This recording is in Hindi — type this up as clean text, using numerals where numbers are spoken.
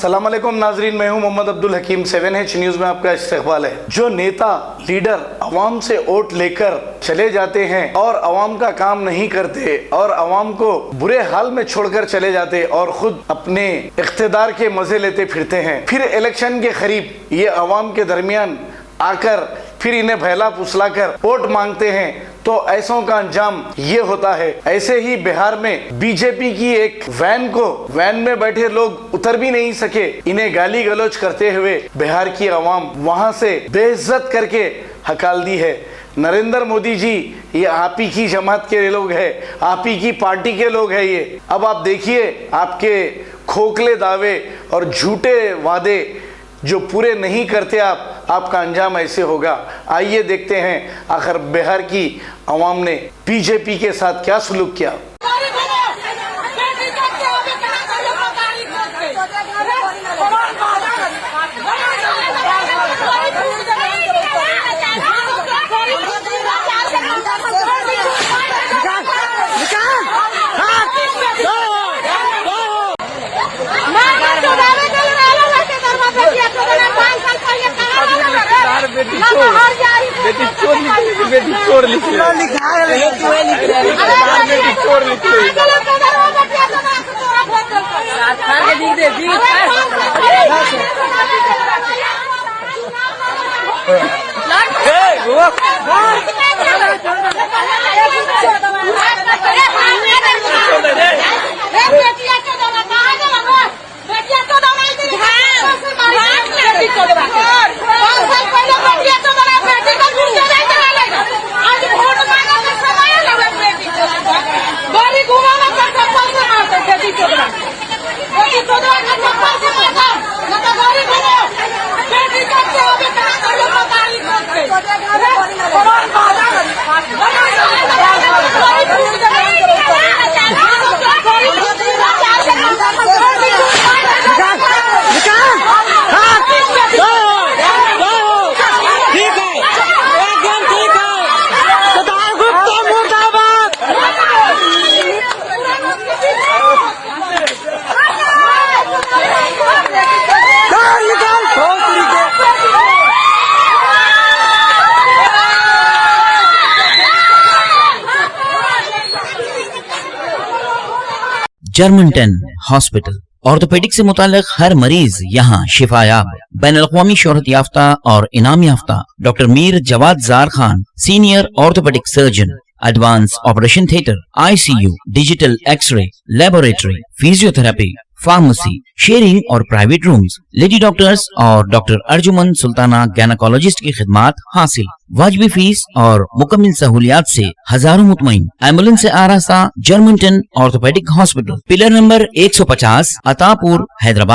अस्सलाम वालेकुम नाजरीन, मैं हूं मोहम्मद अब्दुल हकीम। 7H न्यूज में आपका इस्तकबाल है। जो नेता लीडर अवाम से वोट लेकर चले जाते हैं और अवाम का काम नहीं करते और अवाम को बुरे हाल में छोड़कर चले जाते और खुद अपने इख्तिदार के मजे लेते फिरते हैं, फिर इलेक्शन के करीब ये अवाम के दरमियान आकर फिर इन्हें भैला फुसलाकर वोट मांगते हैं, तो ऐसों का अंजाम ये होता है। ऐसे ही बिहार में बीजेपी की एक वैन में बैठे लोग उतर भी नहीं सके, इन्हें गाली गलौज करते हुए बिहार की आवाम वहां से बेइज्जत करके हकाल दी है। नरेंद्र मोदी जी ये आप ही की जमात के लोग हैं, आप ही की पार्टी के लोग हैं ये। अब आप देखिए, आपके खोखले दावे और झूठे वादे जो पूरे नहीं करते आपका अंजाम ऐसे होगा। आइए देखते हैं आखिर बिहार की आवाम ने बीजेपी के साथ क्या सलूक किया। बेटी चोर लिखी, बेटी चोर लिखी, बेटी चोर लिखी। जर्मनटन हॉस्पिटल ऑर्थोपेडिक से मुताल्लिक हर मरीज यहाँ शिफायाब। बैनुल-अक़वामी शोहरत याफ्ता और इनाम याफ्ता doctor Mir Jawad Zar Khan, senior orthopaedic surgeon, advance operation theatre, ICU, digital x ray, laboratory, physiotherapy, pharmacy, sharing और प्राइवेट रूम्स, लेडी डॉक्टर्स और डॉक्टर अर्जुमन सुल्ताना गैनकोलॉजिस्ट की खिदमात हासिल। वाजिबी फीस और मुकम्मल सहूलियात से हजारों मुतमईन। एम्बुलेंस से आरास्ता Germanton orthopaedic hospital, pillar number 150, Attapur, Hyderabad.